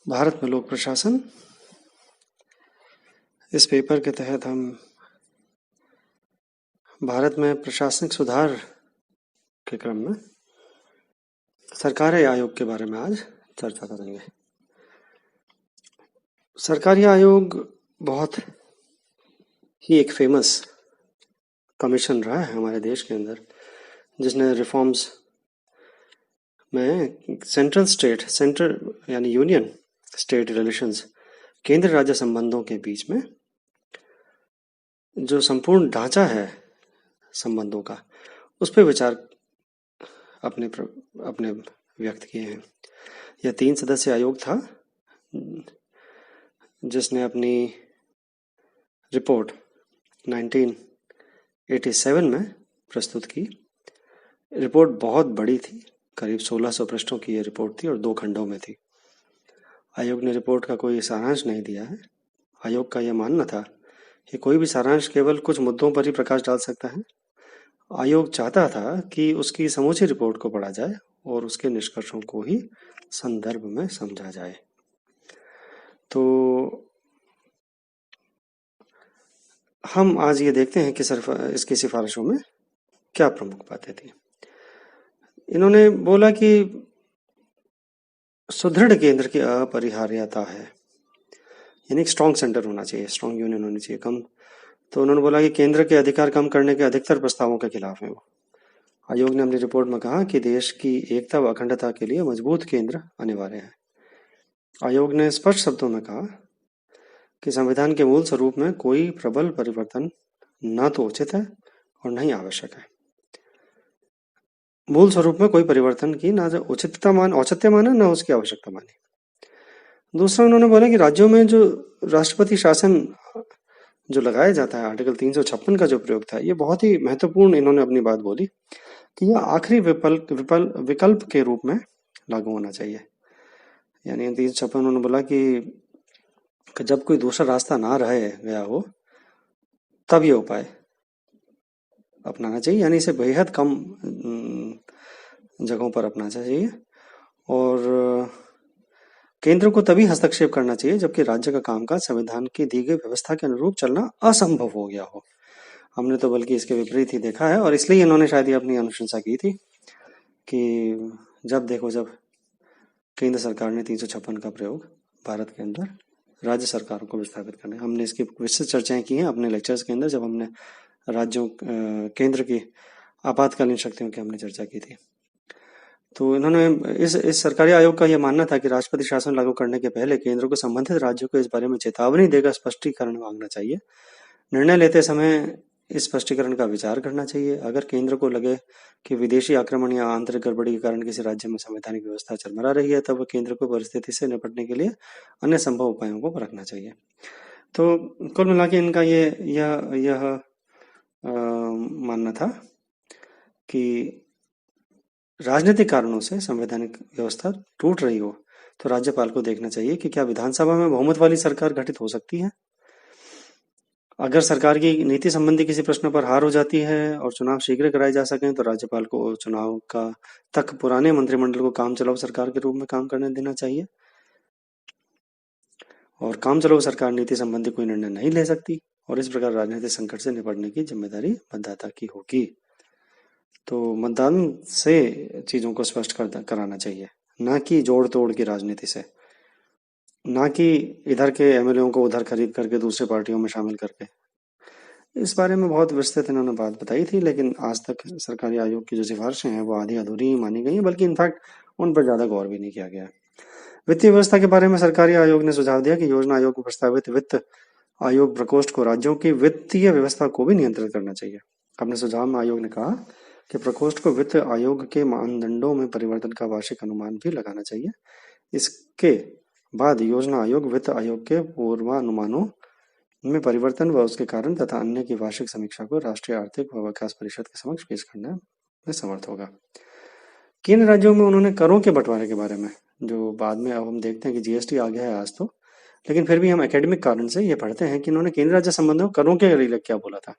भारत में लोक प्रशासन, इस पेपर के तहत हम भारत में प्रशासनिक सुधार के क्रम में सरकारी आयोग के बारे में आज चर्चा करेंगे। सरकारी आयोग बहुत ही एक फेमस कमीशन रहा है हमारे देश के अंदर, जिसने रिफॉर्म्स में सेंट्रल यानी यूनियन स्टेट रिलेशंस, केंद्र राज्य संबंधों के बीच में जो संपूर्ण ढांचा है संबंधों का, उस पर विचार अपने व्यक्त किए हैं। यह 3 सदस्य आयोग था जिसने अपनी रिपोर्ट 1987 में प्रस्तुत की। रिपोर्ट बहुत बड़ी थी, करीब 1600 पृष्ठों की ये रिपोर्ट थी और 2 खंडों में थी। आयोग ने रिपोर्ट का कोई सारांश नहीं दिया है। आयोग का यह मानना था कि कोई भी सारांश केवल कुछ मुद्दों पर ही प्रकाश डाल सकता है। आयोग चाहता था कि उसकी समूची रिपोर्ट को पढ़ा जाए और उसके निष्कर्षों को ही संदर्भ में समझा जाए। तो हम आज ये देखते हैं कि इसकी सिफारिशों में क्या प्रमुख बातें थी। इन्होंने बोला कि सुदृढ़ केंद्र की अपरिहार्यता है, यानी स्ट्रॉन्ग सेंटर होना चाहिए, स्ट्रॉन्ग यूनियन होनी चाहिए। तो उन्होंने बोला कि केंद्र के अधिकार कम करने के अधिकतर प्रस्तावों के खिलाफ है वो। आयोग ने अपनी रिपोर्ट में कहा कि देश की एकता व अखंडता के लिए मजबूत केंद्र अनिवार्य है। आयोग ने स्पष्ट शब्दों में कहा कि संविधान के मूल स्वरूप में कोई प्रबल परिवर्तन न तो उचित है और न ही आवश्यक है। मूल स्वरूप में कोई परिवर्तन की ना औचित्य माने न उसकी आवश्यकता मानी। दूसरा उन्होंने बोला कि राज्यों में जो राष्ट्रपति शासन जो लगाया जाता है, आर्टिकल 356 का जो प्रयोग था, ये बहुत ही महत्वपूर्ण इन्होंने अपनी बात बोली कि यह आखिरी विकल्प के रूप में लागू होना चाहिए। यानी 356 उन्होंने बोला कि जब कोई दूसरा रास्ता ना रह गया हो तब ये उपाय अपनाना चाहिए, यानी इसे बेहद कम जगहों पर अपनाना चाहिए और केंद्र को तभी हस्तक्षेप करना चाहिए जबकि राज्य का कामकाज संविधान की दी गई व्यवस्था के अनुरूप चलना असंभव हो गया हो। हमने तो बल्कि इसके विपरीत ही देखा है और इसलिए इन्होंने शायद ये अपनी अनुशंसा की थी कि जब केंद्र सरकार ने 356 का प्रयोग भारत के अंदर राज्य सरकारों को विस्थापित करने, हमने इसकी विस्तृत चर्चाएं की हैं अपने लेक्चर्स के अंदर, जब हमने केंद्र की आपातकालीन शक्तियों की हमने चर्चा की थी। तो इन्होंने इस सरकारी आयोग का यह मानना था कि राष्ट्रपति शासन लागू करने के पहले केंद्र को संबंधित राज्यों को इस बारे में चेतावनी देकर स्पष्टीकरण मांगना चाहिए। निर्णय लेते समय इस स्पष्टीकरण का विचार करना चाहिए। अगर केंद्र को लगे कि विदेशी आक्रमण या आंतरिक गड़बड़ी के कारण किसी राज्य में संवैधानिक व्यवस्था चरमरा रही है, तब वह केंद्र को परिस्थिति से निपटने के लिए अन्य संभव उपायों को परखना चाहिए। तो कुल मिला के इनका यह मानना था कि राजनीतिक कारणों से संवैधानिक व्यवस्था टूट रही हो तो राज्यपाल को देखना चाहिए कि क्या विधानसभा में बहुमत वाली सरकार गठित हो सकती है। अगर सरकार की नीति संबंधी किसी प्रश्न पर हार हो जाती है और चुनाव शीघ्र कराए जा सकें तो राज्यपाल को चुनाव का तक पुराने मंत्रिमंडल को काम चलाऊ सरकार के रूप में काम करने देना चाहिए और काम चलाऊ सरकार नीति संबंधी कोई निर्णय नहीं ले सकती और इस प्रकार राजनीतिक संकट से निपटने की जिम्मेदारी मतदाता की होगी। तो मतदान से चीजों को स्पष्ट कराना चाहिए, ना कि जोड़ तोड़ की राजनीति से, ना कि इधर के एमएलएओं को उधर खरीद करके दूसरी पार्टियों में शामिल करके। इस बारे में बहुत विस्तृत इन्होंने बात बताई थी, लेकिन आज तक सरकारी आयोग की जो सिफारिशें हैं वो आधी अधूरी ही मानी गई हैं, बल्कि इनफैक्ट उन पर ज्यादा गौर भी नहीं किया गया। वित्तीय व्यवस्था के बारे में सरकारी आयोग ने सुझाव दिया कि योजना आयोग को प्रस्तावित वित्त आयोग प्रकोष्ठ को राज्यों की वित्तीय व्यवस्था को भी नियंत्रित करना चाहिए। अपने सुझाव में आयोग ने कहा कि प्रकोष्ठ को वित्त आयोग के मानदंडों में परिवर्तन का वार्षिक अनुमान भी लगाना चाहिए। इसके बाद योजना आयोग वित्त आयोग के पूर्वानुमानों में परिवर्तन व उसके कारण तथा अन्य की वार्षिक समीक्षा को राष्ट्रीय आर्थिक व विकास परिषद के समक्ष पेश करने में समर्थ होगा। केंद्र राज्यों में उन्होंने करों के बंटवारे के बारे में, जो बाद में अब हम देखते हैं कि जीएसटी आ गया है आज तो, लेकिन फिर भी हम एकेडमिक कारण से ये पढ़ते हैं कि उन्होंने केंद्र राज्य संबंधों करों के लिए क्या बोला था।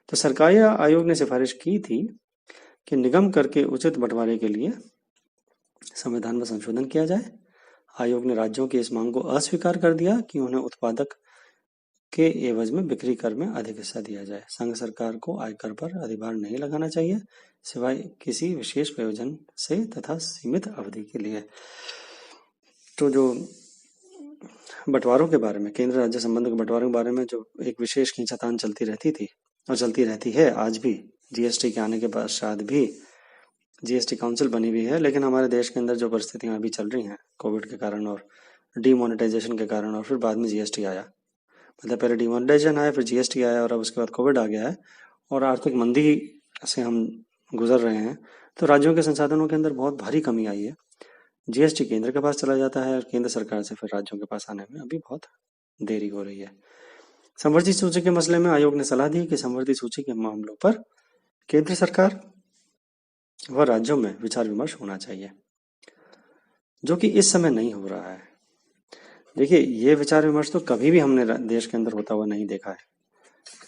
तो सरकारी आयोग ने सिफारिश की थी कि निगम कर के उचित बंटवारे के लिए संविधान में संशोधन किया जाए। आयोग ने राज्यों की इस मांग को अस्वीकार कर दिया कि उन्हें उत्पादक के एवज में बिक्री कर में अधिक हिस्सा दिया जाए। संघ सरकार को आयकर पर अधिभार नहीं लगाना चाहिए, सिवाय किसी विशेष प्रयोजन से तथा सीमित अवधि के लिए। तो जो बंटवारों के बारे में, केंद्र राज्य संबंध के बंटवारों के बारे में जो एक विशेष खींचातान चलती रहती थी और चलती रहती है आज भी, जीएसटी के आने के पश्चात भी जीएसटी काउंसिल बनी हुई है, लेकिन हमारे देश के अंदर जो परिस्थितियां अभी चल रही हैं कोविड के कारण और डीमोनेटाइजेशन के कारण, और फिर बाद में जीएसटी आया, मतलब पहले डीमोनेटाइजेशन आया, फिर जीएसटी आया और अब उसके बाद कोविड आ गया है और आर्थिक मंदी से हम गुजर रहे हैं, तो राज्यों के संसाधनों के अंदर बहुत भारी कमी आई है। जीएसटी केंद्र के पास चला जाता है और केंद्र सरकार से फिर राज्यों के पास आने में अभी बहुत देरी हो रही है। संवर्धित सूची के मसले में आयोग ने सलाह दी कि संवर्धित सूची के मामलों पर केंद्र सरकार व राज्यों में विचार विमर्श होना चाहिए, जो कि इस समय नहीं हो रहा है। देखिए, ये विचार विमर्श तो कभी भी हमने देश के अंदर होता हुआ नहीं देखा है।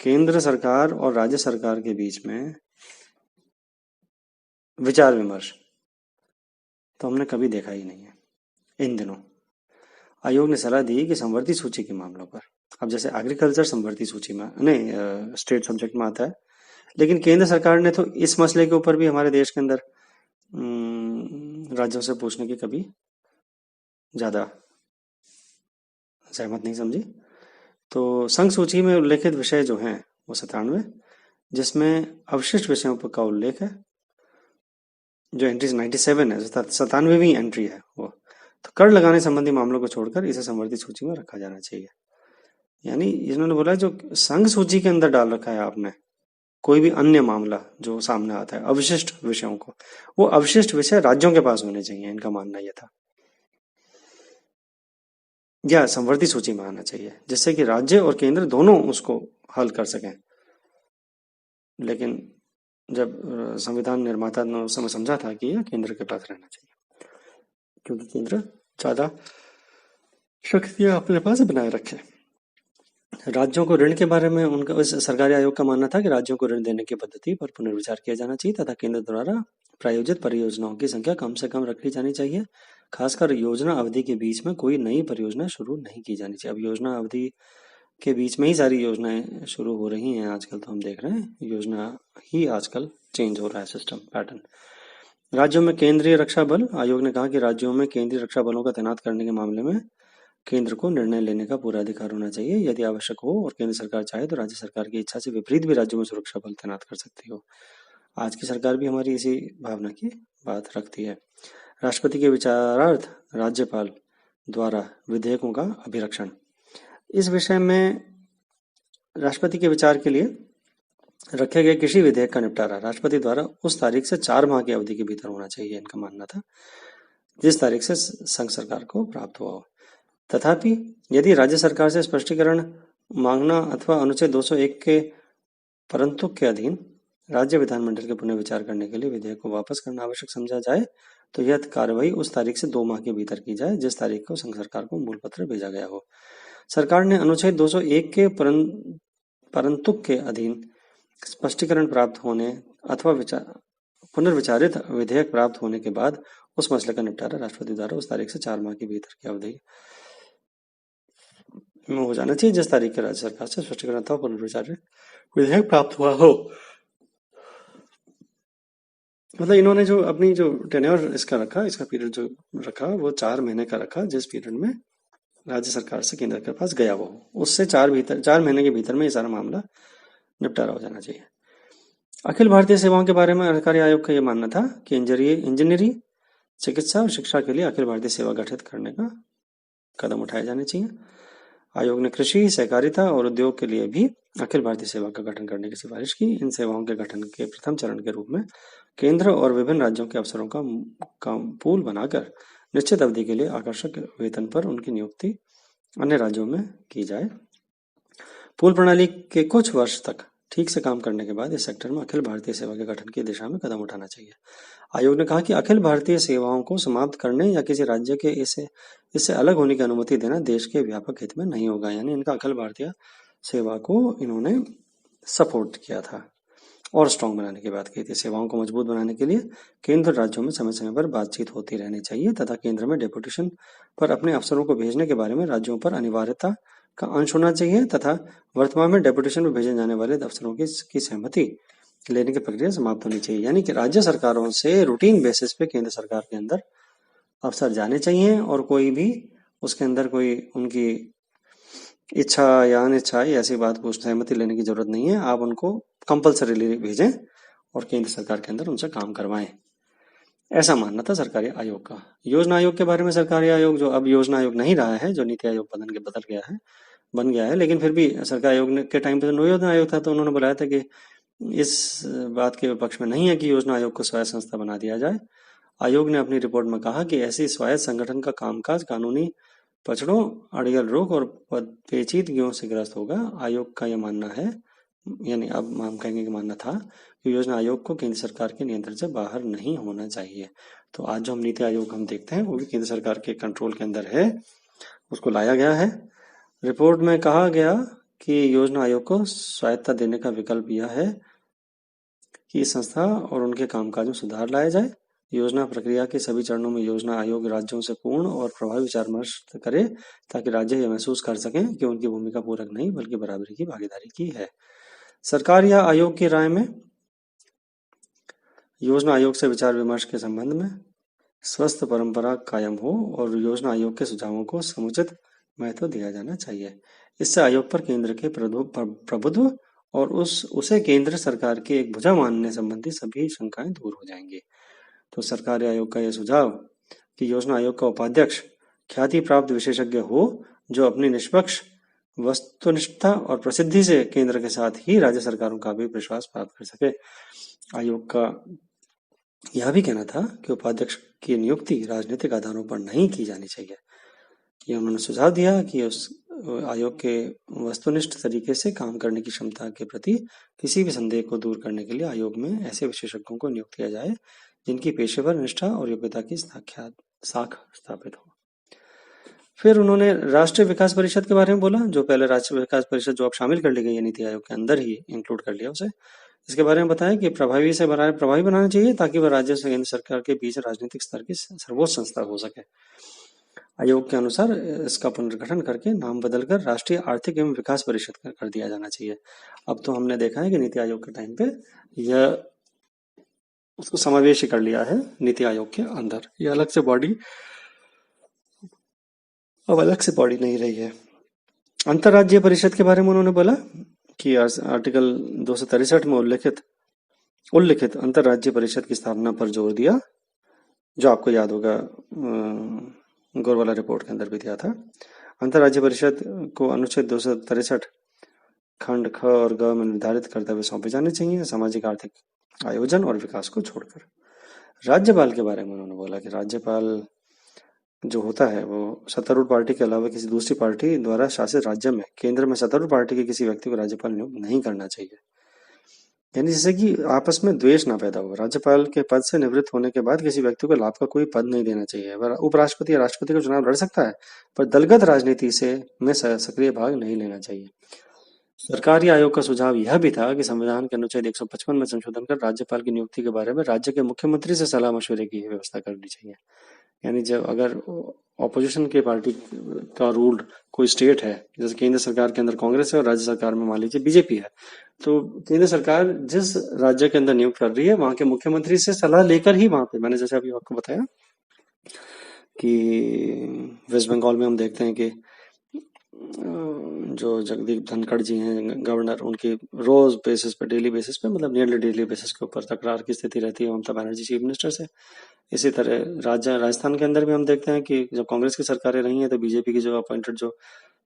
केंद्र सरकार और राज्य सरकार के बीच में विचार विमर्श तो हमने कभी देखा ही नहीं है। इन दिनों आयोग ने सलाह दी कि संवर्धित सूची के मामलों पर, अब जैसे एग्रीकल्चर संवर्धित सूची में नहीं, स्टेट सब्जेक्ट में आता है, लेकिन केंद्र सरकार ने तो इस मसले के ऊपर भी हमारे देश के अंदर राज्यों से पूछने की कभी ज्यादा सहमत नहीं समझी। तो संघ सूची में उल्लेखित विषय जो हैं वो 97, जिसमें अवशिष्ट विषयों का उल्लेख है, जो एंट्री 97 है, 97वीं एंट्री है वो। तो कर लगाने संबंधी मामलों को छोड़कर इसे संवर्धित सूची में रखा जाना चाहिए। यानी इन्होंने बोला जो संघ सूची के अंदर डाल रखा है आपने, कोई भी अन्य मामला जो सामने आता है अवशिष्ट विषयों को, वो अवशिष्ट विषय राज्यों के पास होने चाहिए, इनका मानना यह था, या संवर्धित सूची में आना चाहिए, जिससे कि राज्य और केंद्र दोनों उसको हल कर सकें। लेकिन जब संविधान निर्माता ने उस समय समझा था कि यह केंद्र के पास रहना चाहिए, क्योंकि केंद्र ज्यादा शक्तियां अपने पास बनाए रखे। राज्यों को ऋण के बारे में उनका सरकारी आयोग का मानना था कि राज्यों को ऋण देने की पद्धति पर पुनर्विचार किया जाना चाहिए तथा केंद्र द्वारा प्रायोजित परियोजनाओं की संख्या कम से कम रखी जानी चाहिए। खासकर योजना अवधि के बीच में कोई नई परियोजना शुरू नहीं की जानी चाहिए। अब योजना अवधि के बीच में ही सारी योजनाएं शुरू हो रही हैं आजकल, तो हम देख रहे हैं योजना ही आजकल चेंज हो रहा है सिस्टम पैटर्न। राज्यों में केंद्रीय रक्षा बल, आयोग ने कहा कि राज्यों में केंद्रीय रक्षा बलों का तैनात करने के मामले में केंद्र को निर्णय लेने का पूरा अधिकार होना चाहिए। यदि आवश्यक हो और केंद्र सरकार चाहे तो राज्य सरकार की इच्छा से विपरीत भी राज्यों में सुरक्षा बल तैनात कर सकती हो। आज की सरकार भी हमारी इसी भावना की बात रखती है। राष्ट्रपति के विचारार्थ राज्यपाल द्वारा विधेयकों का अभिरक्षण, इस विषय में राष्ट्रपति के विचार के लिए रखे गए किसी विधेयक का निपटारा राष्ट्रपति द्वारा उस तारीख से 4 माह की अवधि के भीतर होना चाहिए, इनका मानना था, जिस तारीख से संघ सरकार को प्राप्त हुआ हो। तथापि यदि राज्य सरकार से स्पष्टीकरण मांगना अथवा अनुच्छेद 201 के परंतु के अधीन राज्य विधानमंडल के पुनः विचार करने के लिए विधेयक को वापस करना आवश्यक समझा जाए तो यह कार्रवाई उस तारीख से 2 माह के भीतर की जाए जिस तारीख को संघ सरकार को मूल पत्र भेजा गया हो। सरकार ने अनुच्छेद 201 के परंतु के अधीन स्पष्टीकरण प्राप्त होने अथवा पुनर्विचारित विधेयक प्राप्त होने के बाद उस मसले का निपटारा राष्ट्रपति द्वारा उस तारीख से 4 माह के भीतर की अवधि में हो जाना चाहिए जिस तारीख के राज्य सरकार से स्पष्टीकरण अथवा पुनर्विचारित विधेयक प्राप्त हुआ हो। मतलब इन्होंने जो अपनी जो टेन्योर इसका रखा, इसका पीरियड जो रखा वो 4 महीने का रखा, जिस पीरियड में राज्य सरकार से केंद्र के पास गया वो, उससे 4 महीने के भीतर में ये सारा मामला निपटारा हो जाना चाहिए। अखिल भारतीय सेवाओं के बारे में अधिकारी आयोग का यह मानना था कि इंजीनियरिंग, चिकित्सा और शिक्षा के लिए अखिल भारतीय सेवा गठित करने का कदम उठाए जाने चाहिए। आयोग ने कृषि, सहकारिता और उद्योग के लिए भी अखिल भारतीय सेवा का गठन करने की सिफारिश की। इन सेवाओं के गठन के प्रथम चरण के रूप में केंद्र और विभिन्न राज्यों के अफसरों का पूल बनाकर निश्चित अवधि के लिए आकर्षक वेतन पर उनकी नियुक्ति अन्य राज्यों में की जाए। पूल प्रणाली के कुछ वर्ष तक ठीक से काम करने के बाद इस सेक्टर में अखिल भारतीय सेवा के गठन की दिशा में कदम उठाना चाहिए। आयोग ने कहा कि अखिल भारतीय सेवाओं को समाप्त करने या किसी राज्य के इससे अलग होने की अनुमति देना देश के व्यापक हित में नहीं होगा। यानी इनका अखिल भारतीय सेवा को इन्होंने सपोर्ट किया था और स्ट्रांग बनाने की बात की थी। सेवाओं को मजबूत बनाने के लिए केंद्र राज्यों में समय समय पर बातचीत होती रहनी चाहिए तथा केंद्र में डेपुटेशन पर अपने अफसरों को भेजने के बारे में राज्यों पर अनिवार्यता का अंश होना चाहिए तथा वर्तमान में डेपुटेशन में भेजे जाने वाले अफसरों की सहमति लेने की प्रक्रिया समाप्त होनी चाहिए। यानी कि राज्य सरकारों से रूटीन बेसिस पे केंद्र सरकार के अंदर अफसर जाने चाहिए और कोई भी उसके अंदर कोई उनकी इच्छा या अनिच्छा ऐसी बात को सहमति लेने की जरूरत नहीं है। आप उनको कंपल्सरीली भेजें और केंद्र सरकार के अंदर उनसे काम करवाएं। ऐसा मानना था सरकारी आयोग का। योजना आयोग के बारे में सरकारी आयोग जो अब योजना आयोग नहीं रहा है, जो नीति आयोग बन गया है, लेकिन फिर भी सरकारी आयोग के टाइम पे योजना आयोग था तो उन्होंने बुलाया था कि इस बात के पक्ष में नहीं है कि योजना आयोग को स्वायत्त संस्था बना दिया जाए। आयोग ने अपनी रिपोर्ट में कहा कि ऐसी स्वायत्त संगठन का कामकाज कानूनी पचड़ों, अड़ियल रोग और पेचीदगियों से ग्रस्त होगा। आयोग का यह मानना है, यानी अब हम कहेंगे कि मानना था कि योजना आयोग को केंद्र सरकार के नियंत्रण से बाहर नहीं होना चाहिए। तो आज जो हम नीति आयोग हम देखते हैं वो भी केंद्र सरकार के कंट्रोल के अंदर है, उसको लाया गया है। रिपोर्ट में कहा गया कि योजना आयोग को स्वायत्तता देने का विकल्प यह है कि इस संस्था और उनके कामकाज में सुधार लाया जाए। योजना प्रक्रिया के सभी चरणों में योजना आयोग राज्यों से पूर्ण और प्रभावी विचार विमर्श करे ताकि राज्य यह महसूस कर सकें कि उनकी भूमिका पूरक नहीं बल्कि बराबरी की भागीदारी की है। सरकार या आयोग की राय में योजना आयोग से विचार विमर्श के संबंध में स्वस्थ परंपरा कायम हो और योजना आयोग के सुझावों को समुचित महत्व दिया जाना चाहिए। इससे आयोग पर केंद्र के प्रभुत्व और उसे केंद्र सरकार की एक भुजा मानने संबंधी सभी शंकाएं दूर हो जाएंगी। तो सरकारी आयोग का यह सुझाव कि योजना आयोग का उपाध्यक्ष ख्याति प्राप्त विशेषज्ञ हो जो अपनी निष्पक्ष वस्तुनिष्ठता और प्रसिद्धि से केंद्र के साथ ही राज्य सरकारों का भी विश्वास प्राप्त कर सके। आयोग का यह भी कहना था कि उपाध्यक्ष की नियुक्ति राजनीतिक आधारों पर नहीं की जानी चाहिए। यह उन्होंने सुझाव दिया कि उस आयोग के वस्तुनिष्ठ तरीके से काम करने की क्षमता के प्रति किसी भी संदेह को दूर करने के लिए आयोग में ऐसे विशेषज्ञों को नियुक्त किया जाए जिनकी पेशेवर निष्ठा और योग्यता की साख स्थापित हो। फिर उन्होंने राष्ट्रीय विकास परिषद के बारे में बोला, जो पहले राष्ट्रीय विकास परिषद जो अब शामिल कर ली गई है नीति आयोग के अंदर ही इंक्लूड कर लिया उसे। इसके बारे में बताया कि प्रभावी बनाना चाहिए ताकि वह राज्य से केंद्र सरकार के बीच राजनीतिक स्तर की सर्वोच्च संस्था हो सके। आयोग के अनुसार इसका पुनर्गठन करके नाम बदलकर राष्ट्रीय आर्थिक एवं विकास परिषद कर दिया जाना चाहिए। अब तो हमने देखा है कि नीति आयोग के टाइम पे यह उसको समावेश कर लिया है नीति आयोग के अंदर। ये अलग से बॉडी नहीं रही है। अंतर्राज्यीय परिषद के बारे में उन्होंने बोला कि आर्टिकल 263 में उल्लिखित अंतर्राज्यीय परिषद की स्थापना पर जोर दिया, जो आपको याद होगा गोरवाला रिपोर्ट के अंदर भी दिया था। अंतर्राज्यीय परिषद को अनुच्छेद 263 खंड ख और ग में निर्धारित कर्तव्य सौंपे जाने चाहिए, सामाजिक आर्थिक आयोजन और विकास को छोड़कर। राज्यपाल के बारे में उन्होंने बोला कि राज्यपाल जो होता है वो सत्तारूढ़ पार्टी के अलावा किसी दूसरी पार्टी द्वारा शासित राज्य में केंद्र में सत्तारूढ़ पार्टी के किसी व्यक्ति को राज्यपाल नियुक्त नहीं करना चाहिए, यानी जिससे कि आपस में द्वेष ना पैदा हो। राज्यपाल के पद से निवृत्त होने के बाद किसी व्यक्ति को लाभ का कोई पद नहीं देना चाहिए। वह उपराष्ट्रपति या राष्ट्रपति का चुनाव लड़ सकता है पर दलगत राजनीति में सक्रिय भाग नहीं लेना चाहिए। सरकारी आयोग का सुझाव यह भी था कि संविधान के अनुच्छेद 155 में संशोधन कर राज्यपाल की नियुक्ति के बारे में राज्य के मुख्यमंत्री से सलाह मशवरे की व्यवस्था करनी चाहिए। यानी जब अगर ऑपोजिशन के पार्टी का रूल कोई स्टेट है, जैसे केंद्र सरकार के अंदर कांग्रेस है और राज्य सरकार में मान लीजिए बीजेपी है, तो केंद्र सरकार जिस राज्य के अंदर नियुक्त कर रही है वहां के मुख्यमंत्री से सलाह लेकर ही वहां पे, मैंने जैसे अभी आपको बताया कि वेस्ट बंगाल में हम देखते हैं कि जो जगदीप धनखड़ जी हैं गवर्नर, उनकी रोज बेसिस पे, डेली बेसिस पे, मतलब नियरली डेली बेसिस के ऊपर तकरार की स्थिति रहती है ममता बनर्जी चीफ मिनिस्टर से। इसी तरह राजस्थान के अंदर भी हम देखते हैं कि जब कांग्रेस की सरकारें रही हैं तो बीजेपी की जो अपॉइंटेड, जो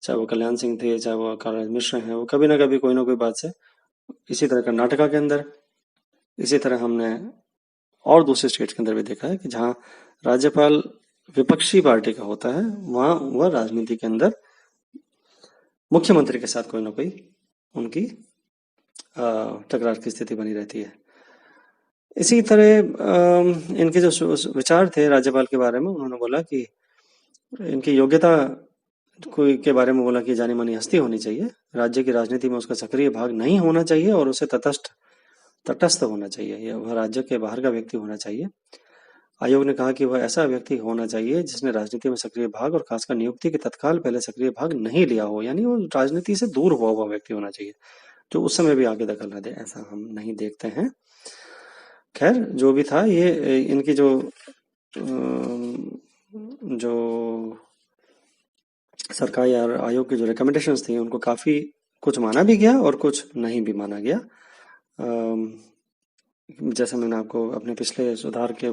चाहे वो कल्याण सिंह थे चाहे वो कलराज मिश्र हैं, वो कभी ना कभी कोई ना कोई बात से, इसी तरह कर्नाटका के अंदर, इसी तरह हमने और दूसरे स्टेट के अंदर भी देखा है कि जहाँ राज्यपाल विपक्षी पार्टी का होता है वहां वह राजनीति के अंदर मुख्यमंत्री के साथ कोई ना कोई उनकी तकरार की स्थिति बनी रहती है। इसी तरह इनके जो विचार थे राज्यपाल के बारे में, उन्होंने बोला कि इनकी योग्यता कोई के बारे में बोला कि जानी मानी हस्ती होनी चाहिए, राज्य की राजनीति में उसका सक्रिय भाग नहीं होना चाहिए और उसे तटस्थ तटस्थ होना चाहिए, वह राज्य के बाहर का व्यक्ति होना चाहिए। आयोग ने कहा कि वह ऐसा व्यक्ति होना चाहिए जिसने राजनीति में सक्रिय भाग और खासकर नियुक्ति के तत्काल पहले सक्रिय भाग नहीं लिया हो, यानी वो राजनीति से दूर हुआ हुआ व्यक्ति होना चाहिए, जो उस समय भी आगे दखल न दे। ऐसा हम नहीं देखते हैं। खैर, जो भी था, ये इनकी जो सरकार या आयोग की जो रिकमेंडेशंस थी उनको काफी कुछ माना भी गया और कुछ नहीं भी माना गया। जैसे मैंने आपको अपने पिछले सुधार के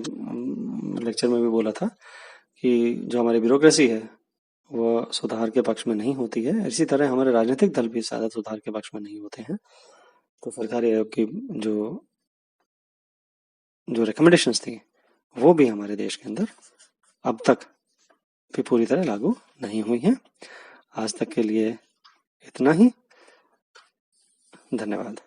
लेक्चर में भी बोला था कि जो हमारी ब्यूरोक्रेसी है वह सुधार के पक्ष में नहीं होती है, इसी तरह हमारे राजनीतिक दल भी ज्यादा सुधार के पक्ष में नहीं होते हैं। तो सरकारी आयोग की जो रिकमेंडेशंस थी वो भी हमारे देश के अंदर अब तक भी पूरी तरह लागू नहीं हुई हैं। आज तक के लिए इतना ही। धन्यवाद।